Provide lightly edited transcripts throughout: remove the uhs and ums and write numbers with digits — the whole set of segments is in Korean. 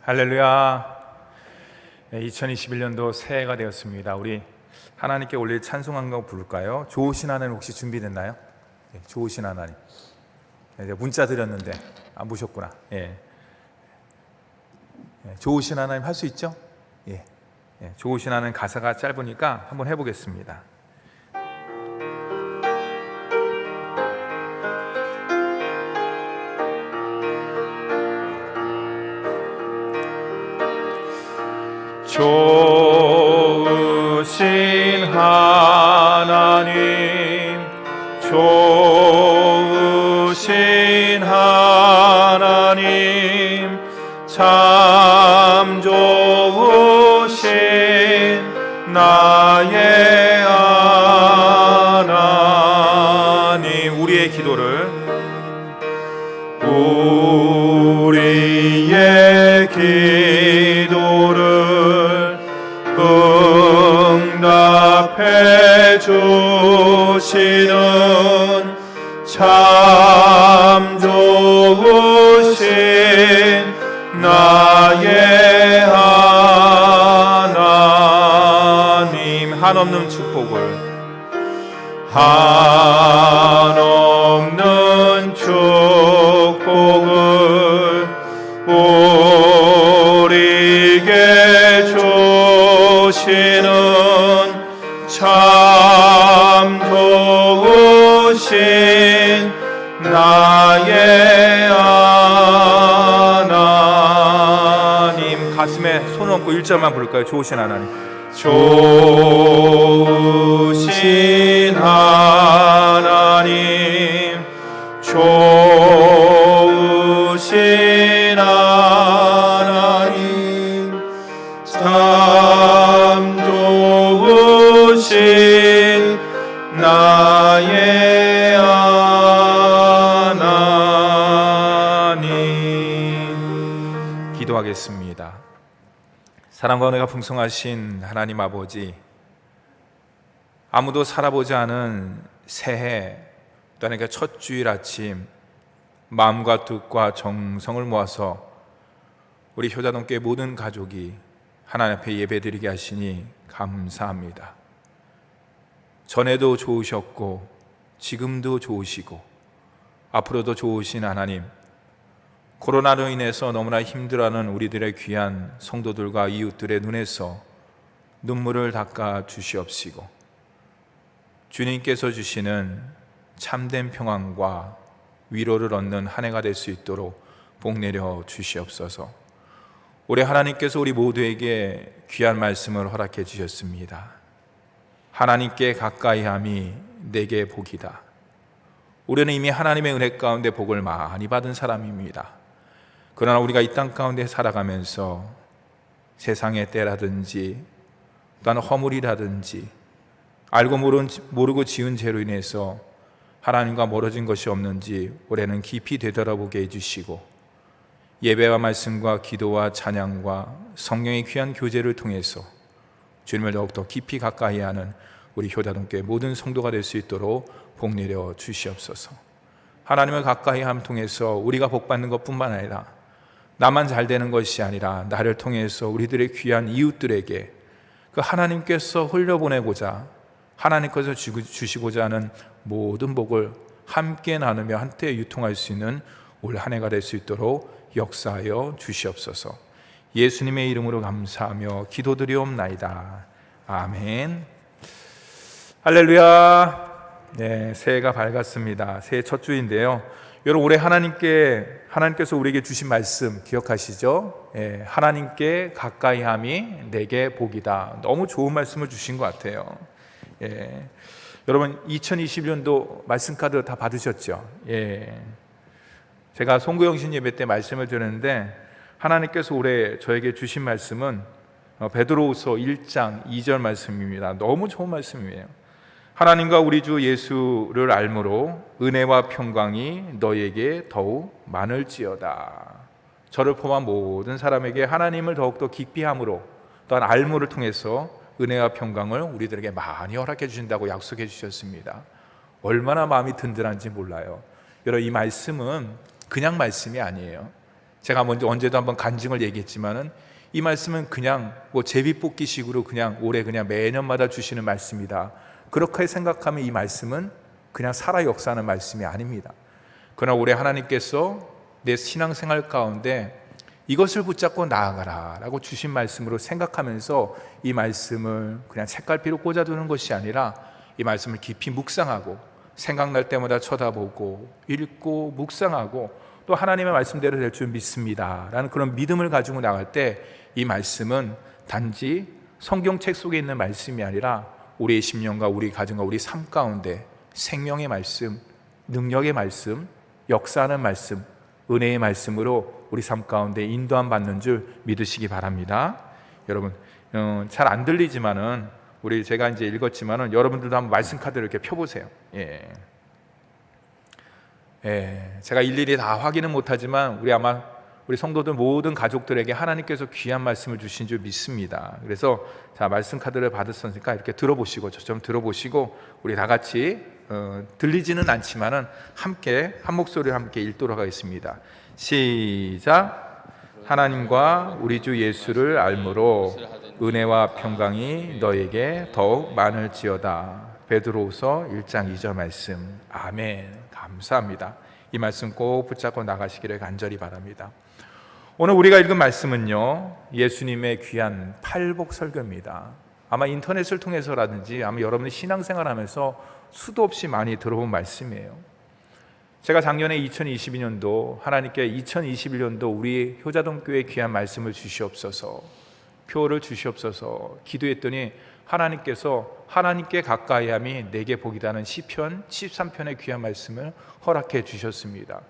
할렐루야. 2021년도 새해가 되었습니다. 우리 하나님께 올릴 찬송한 거 부를까요? 좋으신 하나님 혹시 준비됐나요? 좋으신 하나님. 문자 드렸는데 안 보셨구나. 좋으신 하나님 할 수 있죠? 좋으신 하나님 가사가 짧으니까 한번 해보겠습니다. 좋으신 하나님, 좋으신 하나님, 참 좋으신 나의 하나님. 우리의 기도를 응답해 주시는 참 좋으신 나의 하나님. 한없는 축복을, 한없는 축복을 우리에게 주시는 참 좋으신 나의 하나님. 가슴에 손을 얹고 1절만 부를까요? 좋으신 하나님. 좋으신 하나님, 좋으신 하나님, 참 좋으신 나의 하나님. 기도하겠습니다. 사랑과 은혜가 풍성하신 하나님 아버지, 아무도 살아보지 않은 새해, 또 하나님께 첫 주일 아침 마음과 뜻과 정성을 모아서 우리 효자동교회 모든 가족이 하나님 앞에 예배드리게 하시니 감사합니다. 전에도 좋으셨고 지금도 좋으시고 앞으로도 좋으신 하나님, 코로나로 인해서 너무나 힘들어하는 우리들의 귀한 성도들과 이웃들의 눈에서 눈물을 닦아 주시옵시고, 주님께서 주시는 참된 평안과 위로를 얻는 한 해가 될 수 있도록 복 내려 주시옵소서. 올해 하나님께서 우리 모두에게 귀한 말씀을 허락해 주셨습니다. 하나님께 가까이함이 내게 복이다. 우리는 이미 하나님의 은혜 가운데 복을 많이 받은 사람입니다. 그러나 우리가 이 땅 가운데 살아가면서 세상의 때라든지 또는 허물이라든지 알고 모르고 지은 죄로 인해서 하나님과 멀어진 것이 없는지 올해는 깊이 되돌아보게 해주시고, 예배와 말씀과 기도와 찬양과 성령의 귀한 교제를 통해서 주님을 더욱더 깊이 가까이 하는 우리 효자동교회 모든 성도가 될 수 있도록 복 내려 주시옵소서. 하나님을 가까이 함 통해서 우리가 복받는 것뿐만 아니라 나만 잘 되는 것이 아니라 나를 통해서 우리들의 귀한 이웃들에게 그 하나님께서 흘려보내고자 하나님께서 주시고자 하는 모든 복을 함께 나누며 한때 유통할 수 있는 올 한 해가 될 수 있도록 역사하여 주시옵소서. 예수님의 이름으로 감사하며 기도드리옵나이다. 아멘. 할렐루야. 새해가 밝았습니다. 새해 첫 주인데요. 여러분, 올해 하나님께서 우리에게 주신 말씀 기억하시죠? 하나님께 가까이함이 내게 복이다. 너무 좋은 말씀을 주신 것 같아요. 여러분, 2021년도 말씀 카드 다 받으셨죠? 제가 송구영신 예배 때 말씀을 드렸는데 하나님께서 올해 저에게 주신 말씀은 베드로후서 1장 2절 말씀입니다. 너무 좋은 말씀이에요. 하나님과 우리 주 예수를 알므로 은혜와 평강이 너에게 더욱 많을지어다. 저를 포함한 모든 사람에게 하나님을 더욱더 깊이 함으로 또한 알므를 통해서 은혜와 평강을 우리들에게 많이 허락해 주신다고 약속해 주셨습니다. 얼마나 마음이 든든한지 몰라요. 여러분, 이 말씀은 그냥 말씀이 아니에요. 제가 먼저 언제도 한번 간증을 얘기했지만은 이 말씀은 그냥 뭐 제비뽑기식으로 그냥 올해 그냥 매년마다 주시는 말씀이다, 그렇게 생각하면 이 말씀은 그냥 살아 역사하는 말씀이 아닙니다. 그러나 올해 하나님께서 내 신앙생활 가운데 이것을 붙잡고 나아가라 라고 주신 말씀으로 생각하면서 이 말씀을 그냥 책갈피로 꽂아두는 것이 아니라 이 말씀을 깊이 묵상하고 생각날 때마다 쳐다보고 읽고 묵상하고 또 하나님의 말씀대로 될 줄 믿습니다 라는 그런 믿음을 가지고 나갈 때 이 말씀은 단지 성경책 속에 있는 말씀이 아니라 우리의 심령과 우리 가정과 우리 삶 가운데 생명의 말씀, 능력의 말씀, 역사하는 말씀, 은혜의 말씀으로 우리 삶 가운데 인도함 받는 줄 믿으시기 바랍니다. 여러분, 잘 안 들리지만은 우리 제가 이제 읽었지만은 여러분들도 한번 말씀 카드를 이렇게 펴보세요. 제가 일일이 다 확인은 못하지만 우리 성도들 모든 가족들에게 하나님께서 귀한 말씀을 주신 줄 믿습니다. 그래서 자, 말씀 카드를 받았으니까 이렇게 들어보시고 저좀 들어보시고 우리 다 같이 들리지는 않지만은 함께 한 목소리로 함께 읽도록 하겠습니다. 시작. 하나님과 우리 주 예수를 알므로 은혜와 평강이 너에게 더욱 많을지어다. 베드로후서 1장 2절 말씀. 아멘. 감사합니다. 이 말씀 꼭 붙잡고 나가시기를 간절히 바랍니다. 오늘 우리가 읽은 말씀은요, 예수님의 귀한 팔복 설교입니다. 아마 인터넷을 통해서라든지 아마 여러분이 신앙생활 하면서 수도 없이 많이 들어본 말씀이에요. 제가 작년에 2022년도 하나님께 2021년도 우리 효자동교회 귀한 말씀을 주시옵소서, 표를 주시옵소서 기도했더니 하나님께서 하나님께 가까이함이 내게 복이다는 시편 13편의 귀한 말씀을 허락해 주셨습니다.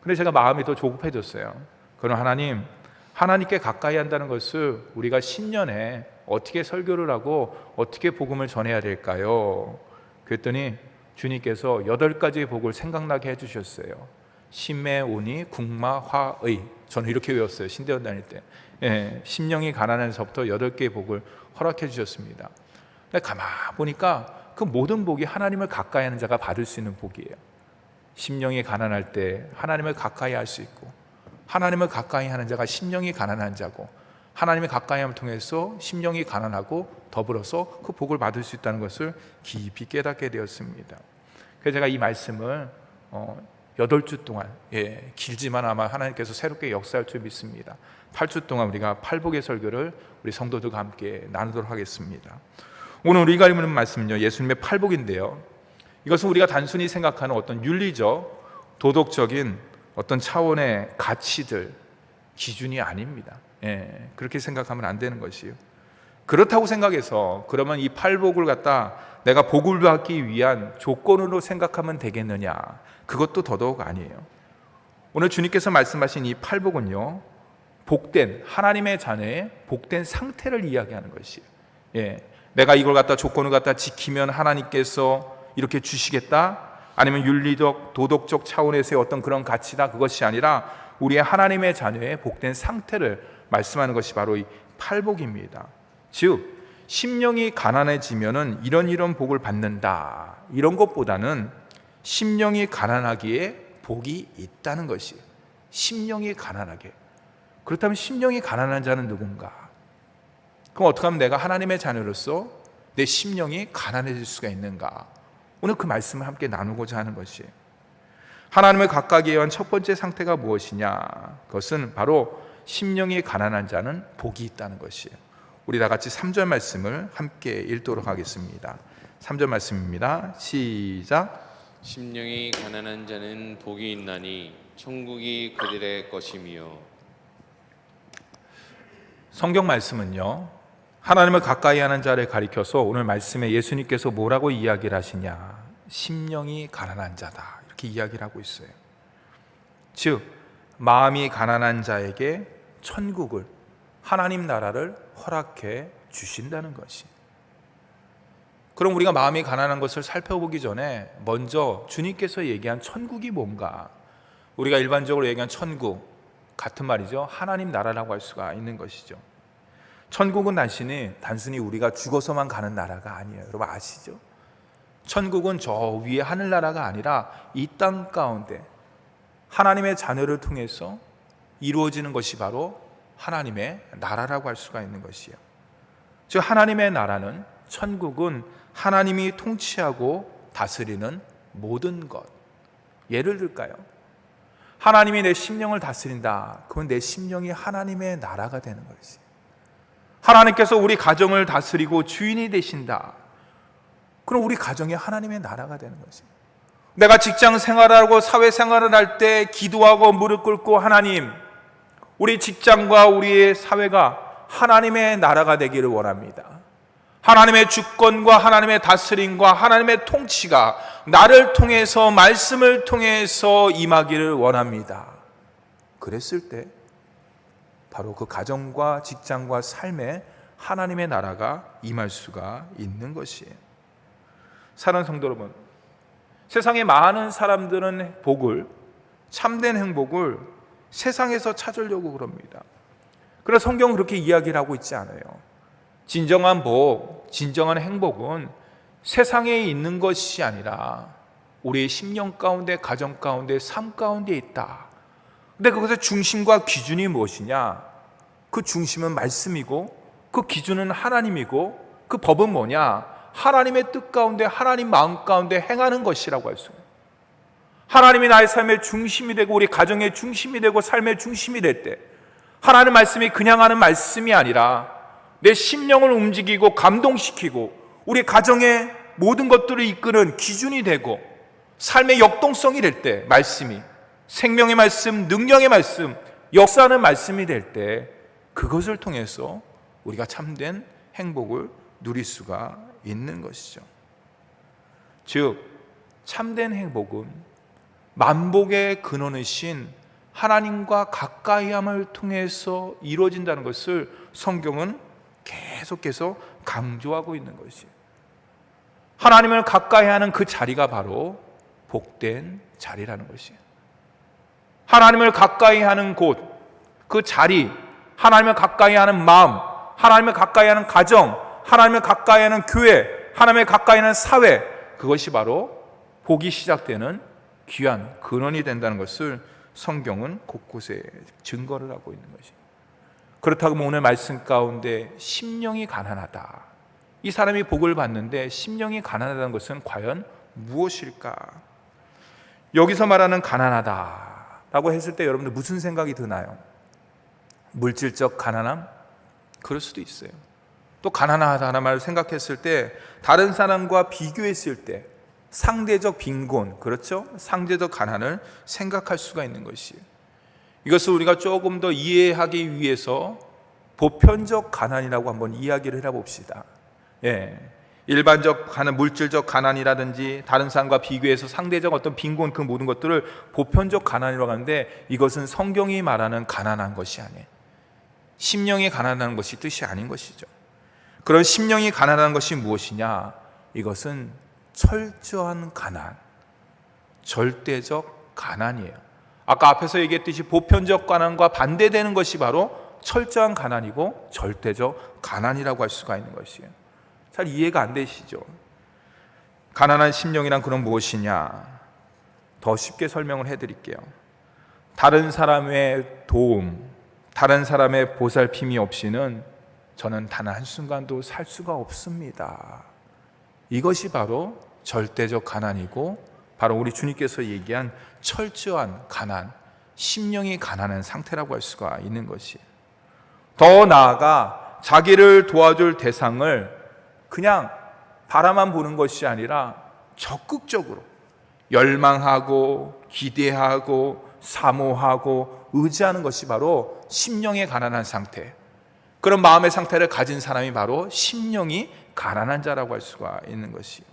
근데 제가 마음이 더 조급해졌어요. 그럼 하나님, 하나님께 가까이 한다는 것을 우리가 신년에 어떻게 설교를 하고 어떻게 복음을 전해야 될까요? 그랬더니 주님께서 8가지의 복을 생각나게 해주셨어요. 심매오니 국마화의, 저는 이렇게 외웠어요, 신대원 다닐 때. 심령이 가난해서부터 8개의 복을 허락해 주셨습니다. 근데 가만 보니까 그 모든 복이 하나님을 가까이 하는 자가 받을 수 있는 복이에요. 심령이 가난할 때 하나님을 가까이 할 수 있고, 하나님을 가까이 하는 자가 심령이 가난한 자고, 하나님의 가까이함을 통해서 심령이 가난하고 더불어서 그 복을 받을 수 있다는 것을 깊이 깨닫게 되었습니다. 그래서 제가 이 말씀을 8주 동안, 길지만 아마 하나님께서 새롭게 역사할 줄 믿습니다. 8주 동안 우리가 팔복의 설교를 우리 성도들과 함께 나누도록 하겠습니다. 오늘 우리가 읽는 말씀은요, 예수님의 팔복인데요, 이것은 우리가 단순히 생각하는 어떤 윤리적, 도덕적인 어떤 차원의 가치들, 기준이 아닙니다. 그렇게 생각하면 안 되는 것이에요. 그렇다고 생각해서 그러면 이 팔복을 갖다 내가 복을 받기 위한 조건으로 생각하면 되겠느냐? 그것도 더더욱 아니에요. 오늘 주님께서 말씀하신 이 팔복은요, 복된 하나님의 자녀의 복된 상태를 이야기하는 것이에요. 내가 이걸 갖다 조건을 갖다 지키면 하나님께서 이렇게 주시겠다, 아니면 윤리적 도덕적 차원에서의 어떤 그런 가치다, 그것이 아니라 우리의 하나님의 자녀의 복된 상태를 말씀하는 것이 바로 이 팔복입니다. 즉 심령이 가난해지면은 이런 복을 받는다, 이런 것보다는 심령이 가난하기에 복이 있다는 것이에요. 심령이 가난하게. 그렇다면 심령이 가난한 자는 누군가? 그럼 어떻게 하면 내가 하나님의 자녀로서 내 심령이 가난해질 수가 있는가? 오늘 그 말씀을 함께 나누고자 하는 것이에요. 하나님을 가까이 위한 첫 번째 상태가 무엇이냐? 그것은 바로 심령이 가난한 자는 복이 있다는 것이에요. 우리 다 같이 3절 말씀을 함께 읽도록 하겠습니다. 3절 말씀입니다. 시작. 심령이 가난한 자는 복이 있나니 천국이 그들의 것이며. 성경 말씀은요, 하나님을 가까이 하는 자를 가리켜서 오늘 말씀에 예수님께서 뭐라고 이야기를 하시냐? 심령이 가난한 자다, 이렇게 이야기를 하고 있어요. 즉 마음이 가난한 자에게 천국을, 하나님 나라를 허락해 주신다는 것이. 그럼 우리가 마음이 가난한 것을 살펴보기 전에 먼저 주님께서 얘기한 천국이 뭔가, 우리가 일반적으로 얘기한 천국 같은 말이죠, 하나님 나라라고 할 수가 있는 것이죠. 천국은 단순히 우리가 죽어서만 가는 나라가 아니에요. 여러분 아시죠? 천국은 저 위에 하늘나라가 아니라 이 땅 가운데 하나님의 자녀를 통해서 이루어지는 것이 바로 하나님의 나라라고 할 수가 있는 것이에요. 즉 하나님의 나라는, 천국은 하나님이 통치하고 다스리는 모든 것. 예를 들까요? 하나님이 내 심령을 다스린다. 그건 내 심령이 하나님의 나라가 되는 것이에요. 하나님께서 우리 가정을 다스리고 주인이 되신다. 그럼 우리 가정이 하나님의 나라가 되는 것이에요. 내가 직장 생활하고 사회 생활을 할 때 기도하고 무릎 꿇고, 하나님, 우리 직장과 우리의 사회가 하나님의 나라가 되기를 원합니다. 하나님의 주권과 하나님의 다스림과 하나님의 통치가 나를 통해서, 말씀을 통해서 임하기를 원합니다. 그랬을 때 바로 그 가정과 직장과 삶에 하나님의 나라가 임할 수가 있는 것이에요. 사랑하는 성도 여러분, 세상의 많은 사람들은 복을, 참된 행복을 세상에서 찾으려고 그럽니다. 그래서 성경은 그렇게 이야기를 하고 있지 않아요. 진정한 복, 진정한 행복은 세상에 있는 것이 아니라 우리의 심령 가운데, 가정 가운데, 삶 가운데 있다. 근데 그것의 중심과 기준이 무엇이냐? 그 중심은 말씀이고, 그 기준은 하나님이고, 그 법은 뭐냐? 하나님의 뜻 가운데, 하나님 마음 가운데 행하는 것이라고 할 수 있어요. 하나님이 나의 삶의 중심이 되고, 우리 가정의 중심이 되고, 삶의 중심이 될 때, 하나님 말씀이 그냥 하는 말씀이 아니라 내 심령을 움직이고 감동시키고 우리 가정의 모든 것들을 이끄는 기준이 되고 삶의 역동성이 될 때, 말씀이 생명의 말씀, 능력의 말씀, 역사하는 말씀이 될 때, 그것을 통해서 우리가 참된 행복을 누릴 수가 있는 것이죠. 즉 참된 행복은 만복의 근원이신 하나님과 가까이함을 통해서 이루어진다는 것을 성경은 계속해서 강조하고 있는 것이에요. 하나님을 가까이하는 그 자리가 바로 복된 자리라는 것이에요. 하나님을 가까이하는 곳, 그 자리, 하나님을 가까이하는 마음, 하나님을 가까이하는 가정, 하나님을 가까이하는 교회, 하나님을 가까이하는 사회, 그것이 바로 복이 시작되는 귀한 근원이 된다는 것을 성경은 곳곳에 증거를 하고 있는 것이에요. 그렇다고 오늘 말씀 가운데 심령이 가난하다, 이 사람이 복을 받는데 심령이 가난하다는 것은 과연 무엇일까? 여기서 말하는 가난하다라고 했을 때 여러분들 무슨 생각이 드나요? 물질적 가난함? 그럴 수도 있어요. 또 가난하다는 말을 생각했을 때 다른 사람과 비교했을 때 상대적 빈곤, 그렇죠? 상대적 가난을 생각할 수가 있는 것이에요. 이것을 우리가 조금 더 이해하기 위해서 보편적 가난이라고 한번 이야기를 해봅시다. 일반적 가난, 물질적 가난이라든지 다른 사람과 비교해서 상대적 어떤 빈곤, 그 모든 것들을 보편적 가난이라고 하는데, 이것은 성경이 말하는 가난한 것이 아니에요. 심령이 가난한 것이 뜻이 아닌 것이죠. 그런 심령이 가난한 것이 무엇이냐? 이것은 철저한 가난, 절대적 가난이에요. 아까 앞에서 얘기했듯이 보편적 가난과 반대되는 것이 바로 철저한 가난이고 절대적 가난이라고 할 수가 있는 것이에요. 잘 이해가 안 되시죠? 가난한 심령이란 그런 무엇이냐? 더 쉽게 설명을 해드릴게요. 다른 사람의 도움, 다른 사람의 보살핌이 없이는 저는 단 한순간도 살 수가 없습니다. 이것이 바로 절대적 가난이고 바로 우리 주님께서 얘기한 철저한 가난, 심령이 가난한 상태라고 할 수가 있는 것이에요. 더 나아가 자기를 도와줄 대상을 그냥 바라만 보는 것이 아니라 적극적으로 열망하고 기대하고 사모하고 의지하는 것이 바로 심령의 가난한 상태, 그런 마음의 상태를 가진 사람이 바로 심령이 가난한 자라고 할 수가 있는 것이에요.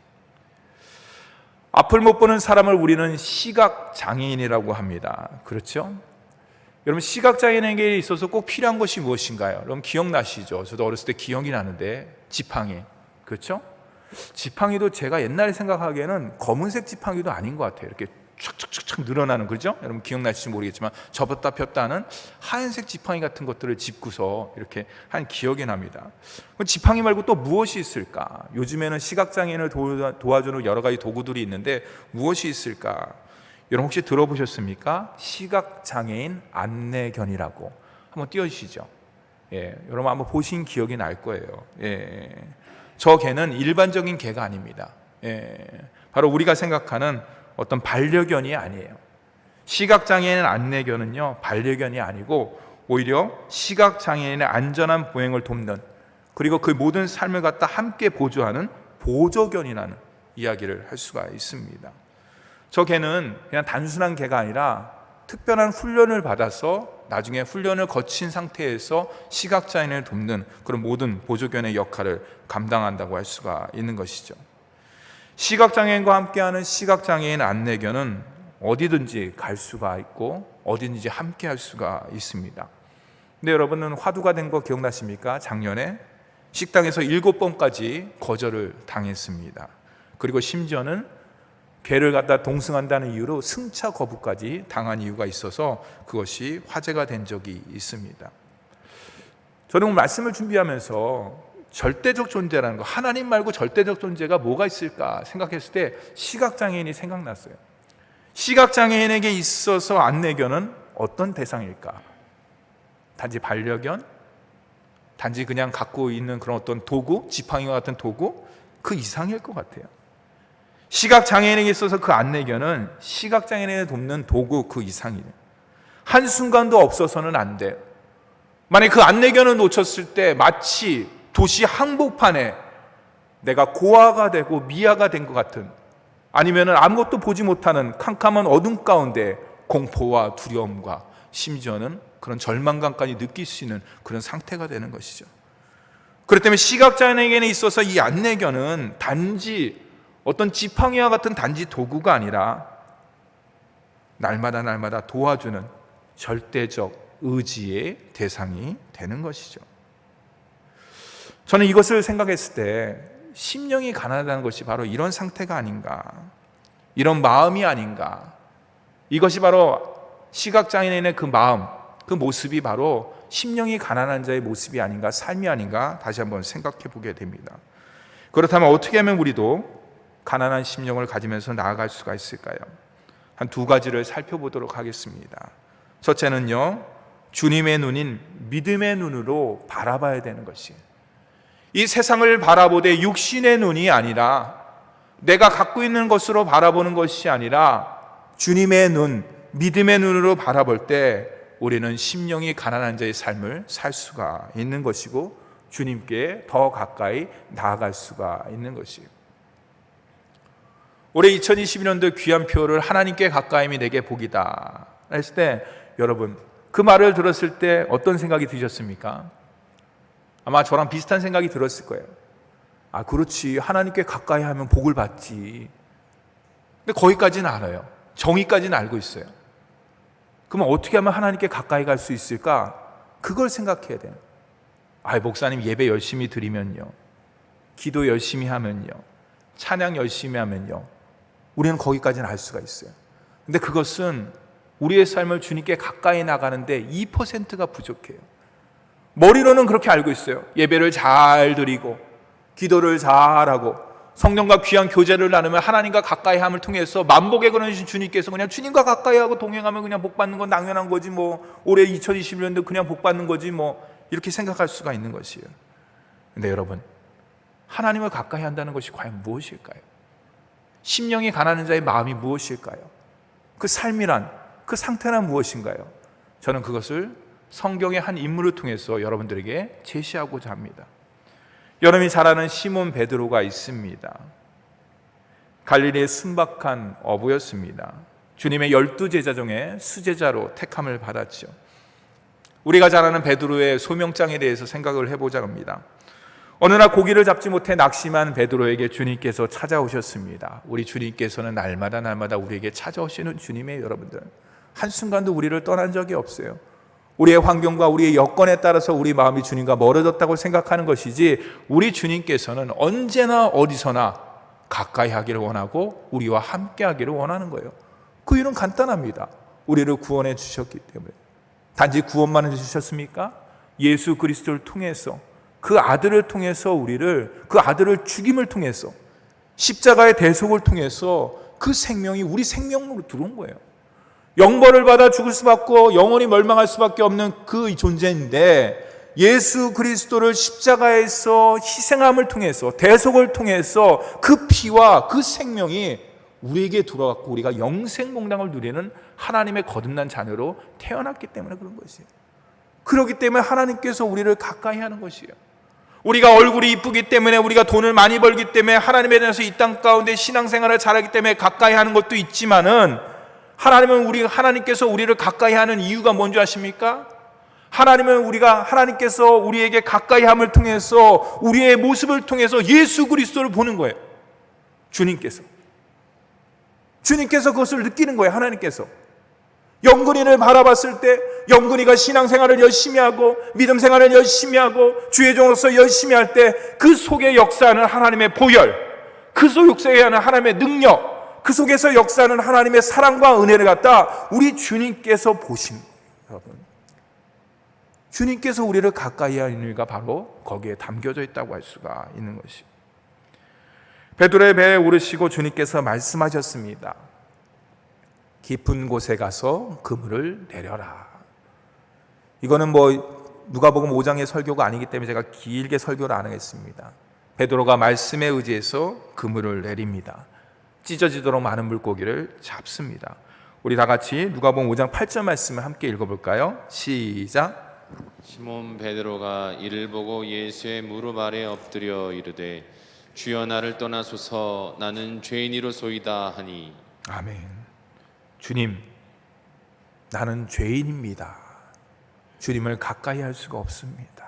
앞을 못 보는 사람을 우리는 시각장애인이라고 합니다. 그렇죠? 여러분, 시각장애인에게 있어서 꼭 필요한 것이 무엇인가요? 여러분 기억나시죠? 저도 어렸을 때 기억이 나는데 지팡이, 그렇죠? 지팡이도 제가 옛날에 생각하기에는 검은색 지팡이도 아닌 것 같아요. 이렇게 촥촥촥촥 늘어나는, 그죠? 여러분 기억나실지 모르겠지만 접었다 폈다 하는 하얀색 지팡이 같은 것들을 짚고서 이렇게 한 기억이 납니다. 지팡이 말고 또 무엇이 있을까? 요즘에는 시각장애인을 도와주는 여러 가지 도구들이 있는데 무엇이 있을까? 여러분 혹시 들어보셨습니까? 시각장애인 안내견이라고 한번 띄워주시죠. 여러분 한번 보신 기억이 날 거예요. 저 개는 일반적인 개가 아닙니다. 바로 우리가 생각하는 어떤 반려견이 아니에요. 시각장애인 안내견은요, 반려견이 아니고 오히려 시각장애인의 안전한 보행을 돕는, 그리고 그 모든 삶을 갖다 함께 보조하는 보조견이라는 이야기를 할 수가 있습니다. 저 개는 그냥 단순한 개가 아니라 특별한 훈련을 받아서 나중에 훈련을 거친 상태에서 시각장애인을 돕는 그런 모든 보조견의 역할을 감당한다고 할 수가 있는 것이죠. 시각장애인과 함께하는 시각장애인 안내견은 어디든지 갈 수가 있고 어디든지 함께 할 수가 있습니다. 근데 여러분은 화두가 된 거 기억나십니까? 작년에 식당에서 7번까지 거절을 당했습니다. 그리고 심지어는 개를 갖다 동승한다는 이유로 승차 거부까지 당한 이유가 있어서 그것이 화제가 된 적이 있습니다. 저는 오늘 말씀을 준비하면서 절대적 존재라는 거, 하나님 말고 절대적 존재가 뭐가 있을까 생각했을 때 시각장애인이 생각났어요. 시각장애인에게 있어서 안내견은 어떤 대상일까? 단지 반려견? 단지 그냥 갖고 있는 그런 어떤 도구, 지팡이와 같은 도구? 그 이상일 것 같아요. 시각장애인에게 있어서 그 안내견은 시각장애인을 돕는 도구 그 이상이에요. 한순간도 없어서는 안 돼요. 만약에 그 안내견을 놓쳤을 때 마치 도시 한복판에 내가 고아가 되고 미아가 된 것 같은, 아니면 아무것도 보지 못하는 캄캄한 어둠 가운데 공포와 두려움과 심지어는 그런 절망감까지 느낄 수 있는 그런 상태가 되는 것이죠. 그렇기 때문에 시각장애인에게 있어서 이 안내견은 단지 어떤 지팡이와 같은 단지 도구가 아니라 날마다 도와주는 절대적 의지의 대상이 되는 것이죠. 저는 이것을 생각했을 때 심령이 가난하다는 것이 바로 이런 상태가 아닌가, 이런 마음이 아닌가. 이것이 바로 시각장애인의 그 마음, 그 모습이 바로 심령이 가난한 자의 모습이 아닌가, 삶이 아닌가 다시 한번 생각해 보게 됩니다. 그렇다면 어떻게 하면 우리도 가난한 심령을 가지면서 나아갈 수가 있을까요? 한 두 가지를 살펴보도록 하겠습니다. 첫째는요, 주님의 눈인 믿음의 눈으로 바라봐야 되는 것이에요. 이 세상을 바라보되 육신의 눈이 아니라, 내가 갖고 있는 것으로 바라보는 것이 아니라 주님의 눈, 믿음의 눈으로 바라볼 때 우리는 심령이 가난한 자의 삶을 살 수가 있는 것이고 주님께 더 가까이 나아갈 수가 있는 것이에요. 올해 2022년도 귀한 표를 하나님께 가까임이 내게 복이다 했을 때, 여러분 그 말을 들었을 때 어떤 생각이 드셨습니까? 아마 저랑 비슷한 생각이 들었을 거예요. 아, 그렇지, 하나님께 가까이 하면 복을 받지. 근데 거기까지는 알아요. 정의까지는 알고 있어요. 그러면 어떻게 하면 하나님께 가까이 갈 수 있을까? 그걸 생각해야 돼요. 아, 목사님 예배 열심히 드리면요, 기도 열심히 하면요, 찬양 열심히 하면요, 우리는 거기까지는 알 수가 있어요. 근데 그것은 우리의 삶을 주님께 가까이 나가는데 2%가 부족해요. 머리로는 그렇게 알고 있어요. 예배를 잘 드리고 기도를 잘하고 성령과 귀한 교제를 나누면 하나님과 가까이 함을 통해서 만복에 걸으신 주님께서 그냥 주님과 가까이 하고 동행하면 그냥 복 받는 건 당연한 거지, 뭐 올해 2021년도 그냥 복 받는 거지, 뭐 이렇게 생각할 수가 있는 것이에요. 근데 여러분, 하나님을 가까이 한다는 것이 과연 무엇일까요? 심령이 가난한 자의 마음이 무엇일까요? 그 삶이란, 그 상태란 무엇인가요? 저는 그것을 성경의 한 인물을 통해서 여러분들에게 제시하고자 합니다. 여러분이 잘 아는 시몬 베드로가 있습니다. 갈릴리의 순박한 어부였습니다. 주님의 12제자 중에 수제자로 택함을 받았죠. 우리가 잘 아는 베드로의 소명장에 대해서 생각을 해보자 합니다. 어느 날 고기를 잡지 못해 낙심한 베드로에게 주님께서 찾아오셨습니다. 우리 주님께서는 날마다 우리에게 찾아오시는 주님의, 여러분들 한순간도 우리를 떠난 적이 없어요. 우리의 환경과 우리의 여건에 따라서 우리 마음이 주님과 멀어졌다고 생각하는 것이지, 우리 주님께서는 언제나 어디서나 가까이 하기를 원하고 우리와 함께 하기를 원하는 거예요. 그 이유는 간단합니다. 우리를 구원해 주셨기 때문에. 단지 구원만 해주셨습니까? 예수 그리스도를 통해서, 그 아들을 통해서 우리를, 그 아들을 죽임을 통해서, 십자가의 대속을 통해서 그 생명이 우리 생명으로 들어온 거예요. 영벌을 받아 죽을 수밖에, 영원히 멸망할 수밖에 없는 그 존재인데, 예수 그리스도를 십자가에서 희생함을 통해서, 대속을 통해서 그 피와 그 생명이 우리에게 들어왔고 우리가 영생몽당을 누리는 하나님의 거듭난 자녀로 태어났기 때문에 그런 것이에요. 그렇기 때문에 하나님께서 우리를 가까이 하는 것이에요. 우리가 얼굴이 이쁘기 때문에, 우리가 돈을 많이 벌기 때문에, 하나님에 대해서 이 땅 가운데 신앙생활을 잘하기 때문에 가까이 하는 것도 있지만은, 하나님께서 우리를 가까이 하는 이유가 뭔지 아십니까? 하나님께서 우리에게 가까이 함을 통해서, 우리의 모습을 통해서 예수 그리스도를 보는 거예요. 주님께서 그것을 느끼는 거예요. 하나님께서 영근이를 바라봤을 때, 영근이가 신앙생활을 열심히 하고 믿음생활을 열심히 하고 주의 종으로서 열심히 할 때, 그 속에 역사하는 하나님의 보혈, 그 속에 역사하는 하나님의 능력, 그 속에서 역사하는 하나님의 사랑과 은혜를 갖다 우리 주님께서 보신 거예요. 여러분, 주님께서 우리를 가까이 하는 이유가 바로 거기에 담겨져 있다고 할 수가 있는 것이죠. 베드로의 배에 오르시고 주님께서 말씀하셨습니다. 깊은 곳에 가서 그물을 내려라. 이거는 누가복음 5장의 설교가 아니기 때문에 제가 길게 설교를 안 하겠습니다. 베드로가 말씀에 의지해서 그물을 내립니다. 찢어지도록 많은 물고기를 잡습니다. 우리 다 같이 누가복음 5장 8절 말씀을 함께 읽어볼까요? 시작. 시몬 베드로가 이를 보고 예수의 무릎 아래 엎드려 이르되 주여 나를 떠나소서 나는 죄인이로소이다 하니. 아멘. 주님, 나는 죄인입니다. 주님을 가까이 할 수가 없습니다.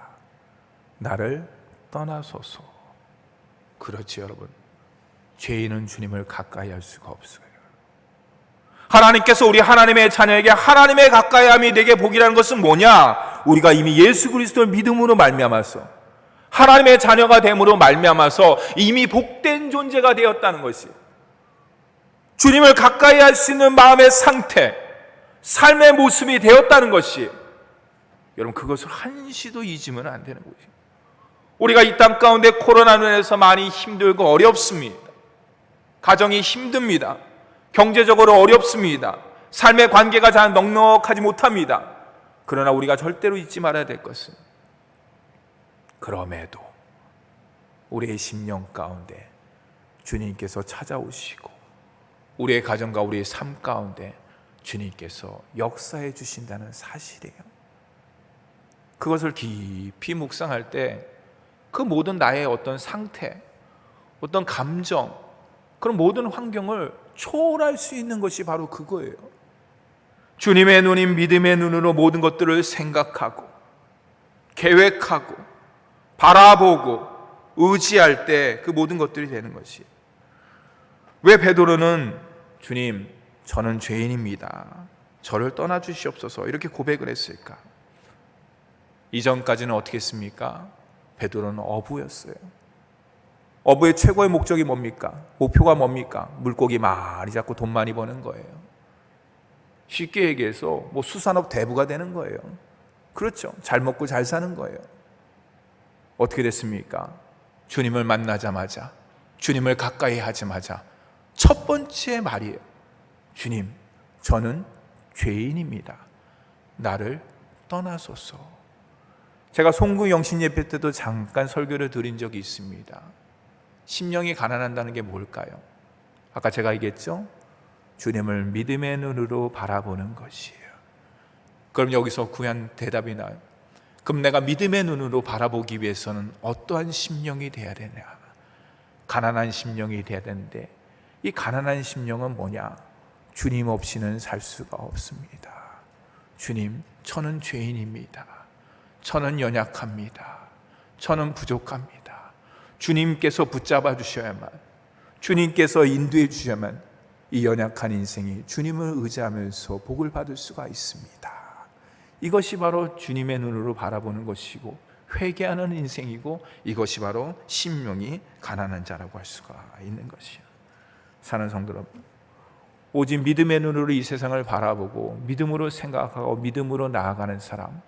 나를 떠나소서. 그렇지 여러분, 죄인은 주님을 가까이 할 수가 없어요. 하나님께서 우리 하나님의 자녀에게 하나님의 가까이함이 내게 복이라는 것은 뭐냐? 우리가 이미 예수 그리스도를 믿음으로 말미암아서 하나님의 자녀가 됨으로 말미암아서 이미 복된 존재가 되었다는 것이에요. 주님을 가까이 할 수 있는 마음의 상태, 삶의 모습이 되었다는 것이, 여러분 그것을 한시도 잊으면 안 되는 것이에요. 우리가 이 땅 가운데 코로나로 인해서 많이 힘들고 어렵습니다. 가정이 힘듭니다. 경제적으로 어렵습니다. 삶의 관계가 잘 넉넉하지 못합니다. 그러나 우리가 절대로 잊지 말아야 될 것은, 그럼에도 우리의 심령 가운데 주님께서 찾아오시고 우리의 가정과 우리의 삶 가운데 주님께서 역사해 주신다는 사실이에요. 그것을 깊이 묵상할 때 그 모든 나의 어떤 상태, 어떤 감정, 그런 모든 환경을 초월할 수 있는 것이 바로 그거예요. 주님의 눈인 믿음의 눈으로 모든 것들을 생각하고 계획하고 바라보고 의지할 때 그 모든 것들이 되는 것이에요. 왜 베드로는 주님, 저는 죄인입니다. 저를 떠나 주시옵소서 이렇게 고백을 했을까? 이전까지는 어떻게 했습니까? 베드로는 어부였어요. 어부의 최고의 목적이 뭡니까? 목표가 뭡니까? 물고기 많이 잡고 돈 많이 버는 거예요. 쉽게 얘기해서 수산업 대부가 되는 거예요. 그렇죠. 잘 먹고 잘 사는 거예요. 어떻게 됐습니까? 주님을 만나자마자, 주님을 가까이 하자마자 첫 번째 말이에요. 주님, 저는 죄인입니다. 나를 떠나소서. 제가 송구 영신 예배 때도 잠깐 설교를 드린 적이 있습니다. 심령이 가난한다는 게 뭘까요? 아까 제가 얘기했죠? 주님을 믿음의 눈으로 바라보는 것이에요. 그럼 여기서 구한 대답이 나요. 그럼 내가 믿음의 눈으로 바라보기 위해서는 어떠한 심령이 돼야 되냐? 가난한 심령이 돼야 되는데, 이 가난한 심령은 뭐냐? 주님 없이는 살 수가 없습니다. 주님, 저는 죄인입니다. 저는 연약합니다. 저는 부족합니다. 주님께서 붙잡아 주셔야만, 주님께서 인도해 주셔야만 이 연약한 인생이 주님을 의지하면서 복을 받을 수가 있습니다. 이것이 바로 주님의 눈으로 바라보는 것이고 회개하는 인생이고, 이것이 바로 심령이 가난한 자라고 할 수가 있는 것이에요. 사는 성도 여러분, 오직 믿음의 눈으로 이 세상을 바라보고 믿음으로 생각하고 믿음으로 나아가는 사람,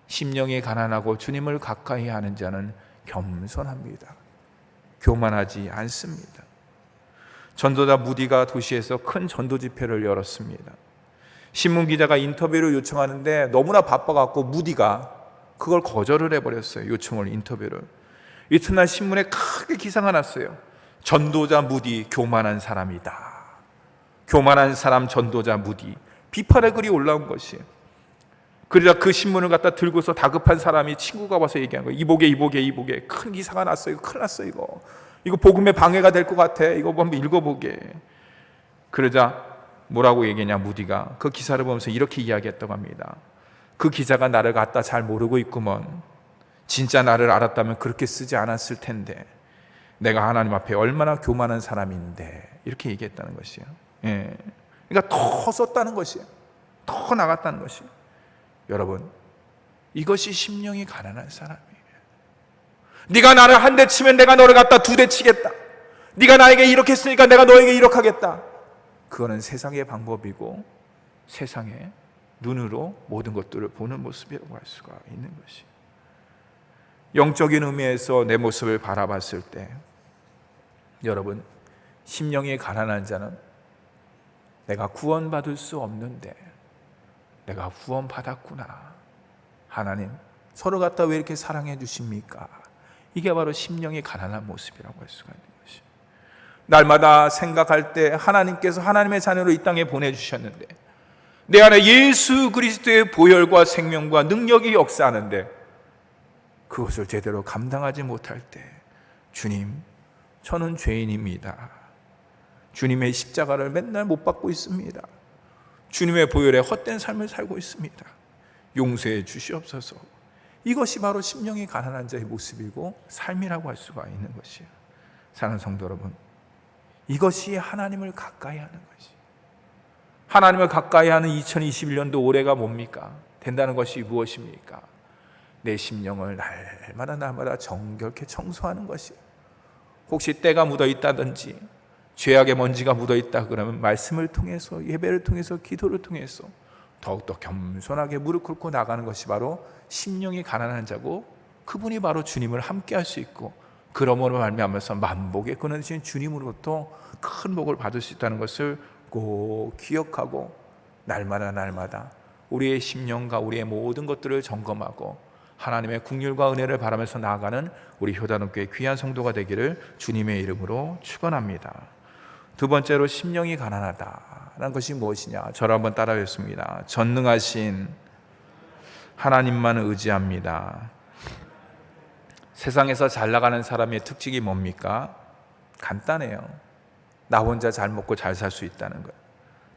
심령이 가난하고 주님을 가까이 하는 자는 겸손합니다. 교만하지 않습니다. 전도자 무디가 도시에서 큰 전도 집회를 열었습니다. 신문 기자가 인터뷰를 요청하는데 너무나 바빠갖고 무디가 그걸 거절을 해버렸어요. 요청을, 인터뷰를. 이튿날 신문에 크게 기사가 났어요. 전도자 무디 교만한 사람이다. 교만한 사람 전도자 무디. 비판의 글이 올라온 것이에요. 그러자 그 신문을 갖다 들고서 다급한 사람이 친구가 와서 얘기한 거예요. 이보게 큰 기사가 났어요. 큰일 났어 이거 복음에 방해가 될 것 같아. 이거 한번 읽어보게. 그러자 뭐라고 얘기했냐, 무디가 그 기사를 보면서 이렇게 이야기했다고 합니다. 그 기자가 나를 갖다 잘 모르고 있구먼. 진짜 나를 알았다면 그렇게 쓰지 않았을 텐데. 내가 하나님 앞에 얼마나 교만한 사람인데. 이렇게 얘기했다는 것이에요. 예. 그러니까 더 썼다는 것이에요. 더 나갔다는 것이에요. 여러분, 이것이 심령이 가난한 사람이에요. 네가 나를 한 대 치면 내가 너를 갖다 두 대 치겠다. 네가 나에게 이렇게 했으니까 내가 너에게 이렇게 하겠다. 그거는 세상의 방법이고 세상의 눈으로 모든 것들을 보는 모습이라고 할 수가 있는 것이. 영적인 의미에서 내 모습을 바라봤을 때, 여러분, 심령이 가난한 자는 내가 구원받을 수 없는데 내가 구원받았구나. 하나님, 서로 갖다 왜 이렇게 사랑해 주십니까? 이게 바로 심령이 가난한 모습이라고 할 수가 있는 것이. 날마다 생각할 때 하나님께서 하나님의 자녀로 이 땅에 보내주셨는데 내 안에 예수 그리스도의 보혈과 생명과 능력이 역사하는데 그것을 제대로 감당하지 못할 때, 주님, 저는 죄인입니다. 주님의 십자가를 맨날 못 받고 있습니다. 주님의 보혈에 헛된 삶을 살고 있습니다. 용서해 주시옵소서. 이것이 바로 심령이 가난한 자의 모습이고 삶이라고 할 수가 있는 것이에요. 사랑하는 성도 여러분, 이것이 하나님을 가까이 하는 것이. 하나님을 가까이 하는 2021년도 올해가 뭡니까? 된다는 것이 무엇입니까? 내 심령을 날마다 정결케 청소하는 것이에요. 혹시 때가 묻어 있다든지 죄악의 먼지가 묻어 있다 그러면 말씀을 통해서, 예배를 통해서, 기도를 통해서 더욱더 겸손하게 무릎 꿇고 나가는 것이 바로 심령이 가난한 자고, 그분이 바로 주님을 함께 할 수 있고 그러므로 말미암아서 만복에 끊어지신 주님으로부터 큰 복을 받을 수 있다는 것을 꼭 기억하고 날마다 우리의 심령과 우리의 모든 것들을 점검하고 하나님의 긍휼과 은혜를 바라면서 나아가는 우리 효단원교회 귀한 성도가 되기를 주님의 이름으로 축원합니다. 두 번째로 심령이 가난하다라는 것이 무엇이냐? 저를 한번 따라하겠습니다. 전능하신 하나님만 의지합니다. 세상에서 잘 나가는 사람의 특징이 뭡니까? 간단해요. 나 혼자 잘 먹고 잘 살 수 있다는 것,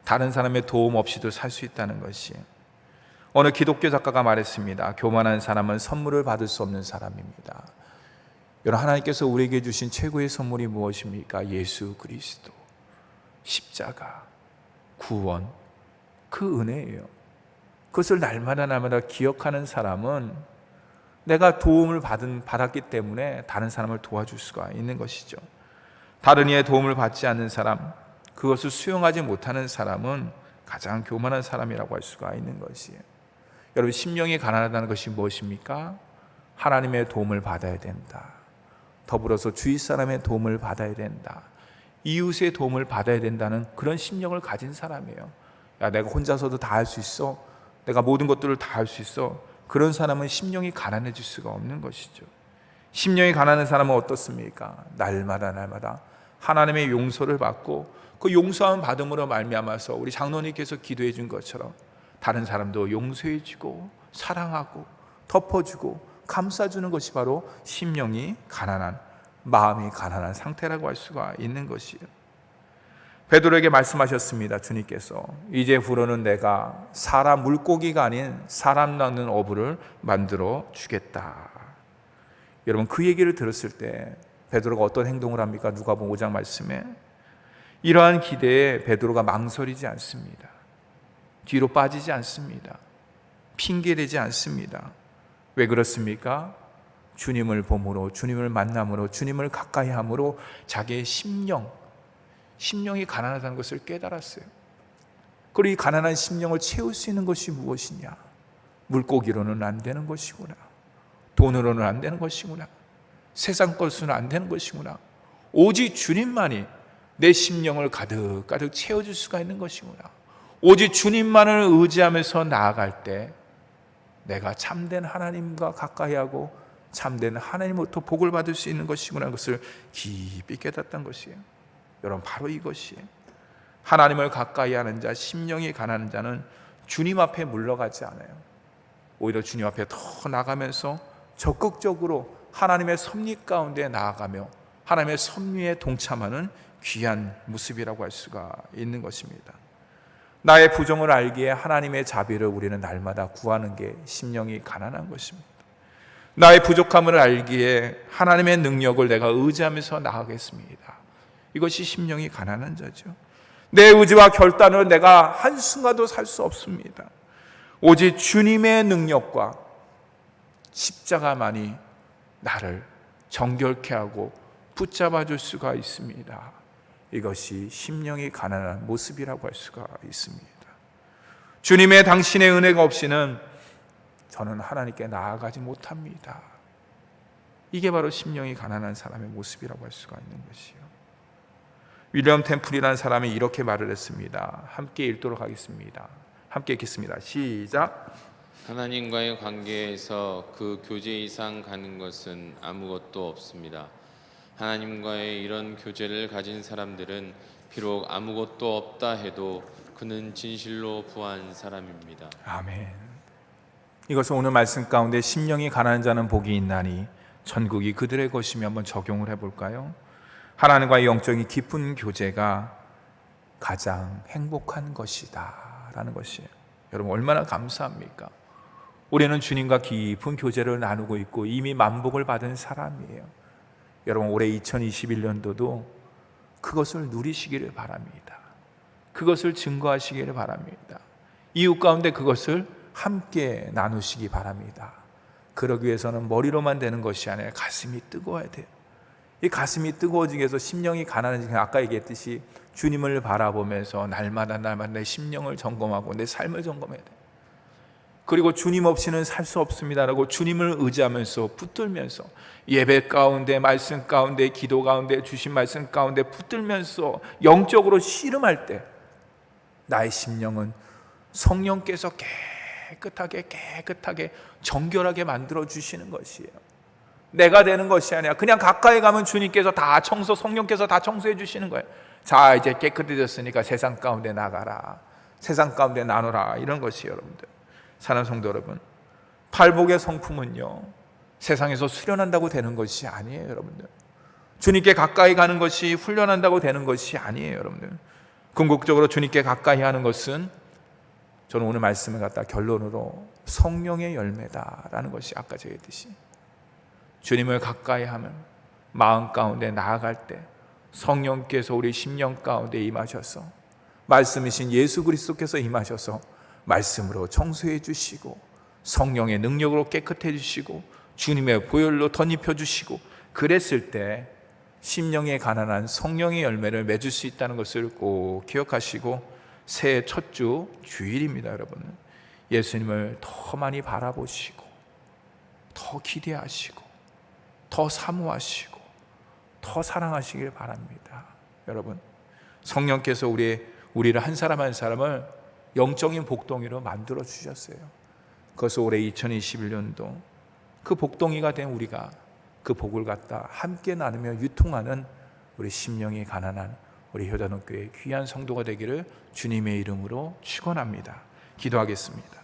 다른 사람의 도움 없이도 살 수 있다는 것이. 어느 기독교 작가가 말했습니다. 교만한 사람은 선물을 받을 수 없는 사람입니다. 여러분, 하나님께서 우리에게 주신 최고의 선물이 무엇입니까? 예수 그리스도, 십자가, 구원, 그 은혜예요. 그것을 날마다 기억하는 사람은 내가 도움을 받았기 때문에 다른 사람을 도와줄 수가 있는 것이죠. 다른 이의 도움을 받지 않는 사람, 그것을 수용하지 못하는 사람은 가장 교만한 사람이라고 할 수가 있는 것이에요. 여러분, 심령이 가난하다는 것이 무엇입니까? 하나님의 도움을 받아야 된다. 더불어서 주위 사람의 도움을 받아야 된다. 이웃의 도움을 받아야 된다는 그런 심령을 가진 사람이에요. 야, 내가 혼자서도 다 할 수 있어. 내가 모든 것들을 다 할 수 있어. 그런 사람은 심령이 가난해질 수가 없는 것이죠. 심령이 가난한 사람은 어떻습니까? 날마다 하나님의 용서를 받고 그 용서함 받음으로 말미암아서 우리 장로님께서 기도해 준 것처럼 다른 사람도 용서해 주고 사랑하고 덮어주고 감싸주는 것이 바로 심령이 가난한, 마음이 가난한 상태라고 할 수가 있는 것이에요. 베드로에게 말씀하셨습니다. 주님께서 이제부로는 내가 사람 물고기가 아닌 사람 낚는 어부를 만들어 주겠다. 여러분, 그 얘기를 들었을 때 베드로가 어떤 행동을 합니까? 누가복음 5장 말씀에 이러한 기대에 베드로가 망설이지 않습니다. 뒤로 빠지지 않습니다. 핑계대지 않습니다. 왜 그렇습니까? 주님을 봄으로, 주님을 만남으로, 주님을 가까이 함으로 자기의 심령이 가난하다는 것을 깨달았어요. 그리고 이 가난한 심령을 채울 수 있는 것이 무엇이냐? 물고기로는 안 되는 것이구나. 돈으로는 안 되는 것이구나. 세상 것으로는 안 되는 것이구나. 오직 주님만이 내 심령을 가득 채워줄 수가 있는 것이구나. 오직 주님만을 의지하면서 나아갈 때 내가 참된 하나님과 가까이하고 참된 하나님으로부터 복을 받을 수 있는 것이구나, 그것을 깊이 깨닫던 것이에요. 여러분, 바로 이것이에요. 하나님을 가까이 하는 자, 심령이 가난한 자는 주님 앞에 물러가지 않아요. 오히려 주님 앞에 더 나가면서 적극적으로 하나님의 섭리 가운데 나아가며 하나님의 섭리에 동참하는 귀한 모습이라고 할 수가 있는 것입니다. 나의 부정을 알기에 하나님의 자비를 우리는 날마다 구하는 게 심령이 가난한 것입니다. 나의 부족함을 알기에 하나님의 능력을 내가 의지하면서 나아가겠습니다. 이것이 심령이 가난한 자죠. 내 의지와 결단으로 내가 한순간도 살 수 없습니다. 오직 주님의 능력과 십자가만이 나를 정결케 하고 붙잡아 줄 수가 있습니다. 이것이 심령이 가난한 모습이라고 할 수가 있습니다. 주님의 당신의 은혜가 없이는 저는 하나님께 나아가지 못합니다. 이게 바로 심령이 가난한 사람의 모습이라고 할 수가 있는 것이요. 윌리엄 템플이라는 사람이 이렇게 말을 했습니다. 함께 읽도록 하겠습니다. 함께 읽겠습니다. 시작. 하나님과의 관계에서 그 교제 이상 가는 것은 아무것도 없습니다. 하나님과의 이런 교제를 가진 사람들은 비록 아무것도 없다 해도 그는 진실로 부한 사람입니다. 아멘. 이것은 오늘 말씀 가운데 심령이 가난한 자는 복이 있나니 천국이 그들의 것이며 한번 적용을 해볼까요? 하나님과의 영적인 깊은 교제가 가장 행복한 것이다 라는 것이에요. 여러분, 얼마나 감사합니까? 우리는 주님과 깊은 교제를 나누고 있고 이미 만복을 받은 사람이에요. 여러분, 올해 2021년도도 그것을 누리시기를 바랍니다. 그것을 증거하시기를 바랍니다. 이웃 가운데 그것을 함께 나누시기 바랍니다. 그러기 위해서는 머리로만 되는 것이 아니라 가슴이 뜨거워야 돼요. 이 가슴이 뜨거워지기 위해서 심령이 가난해지기, 아까 얘기했듯이 주님을 바라보면서 날마다 내 심령을 점검하고 내 삶을 점검해야 돼요. 그리고 주님 없이는 살 수 없습니다라고 주님을 의지하면서 붙들면서 예배 가운데, 말씀 가운데, 기도 가운데, 주신 말씀 가운데 붙들면서 영적으로 씨름할 때 나의 심령은 성령께서 깨끗하게 정결하게 만들어 주시는 것이에요. 내가 되는 것이 아니라 그냥 가까이 가면 주님께서 다 성령께서 다 청소해 주시는 거예요. 자, 이제 깨끗해졌으니까 세상 가운데 나가라, 세상 가운데 나누라, 이런 것이 여러분들, 사랑하는 성도 여러분, 팔복의 성품은요 세상에서 수련한다고 되는 것이 아니에요. 여러분들, 주님께 가까이 가는 것이 훈련한다고 되는 것이 아니에요. 여러분들, 궁극적으로 주님께 가까이 하는 것은 저는 오늘 말씀을 갖다 결론으로 성령의 열매다라는 것이 아까 제가 했듯이 주님을 가까이 하면 마음 가운데 나아갈 때 성령께서 우리 심령 가운데 임하셔서 말씀이신 예수 그리스도께서 임하셔서 말씀으로 청소해 주시고 성령의 능력으로 깨끗해 주시고 주님의 보혈로 덧입혀 주시고, 그랬을 때 심령에 가난한 성령의 열매를 맺을 수 있다는 것을 꼭 기억하시고, 새해 첫 주 주일입니다. 여러분, 예수님을 더 많이 바라보시고 더 기대하시고 더 사모하시고 더 사랑하시길 바랍니다. 여러분, 성령께서 우리를 한 사람 한 사람을 영적인 복덩이로 만들어 주셨어요. 그래서 올해 2021년도 그 복덩이가 된 우리가 그 복을 갖다 함께 나누며 유통하는 우리 심령이 가난한 우리 효자동교회 귀한 성도가 되기를 주님의 이름으로 축원합니다. 기도하겠습니다.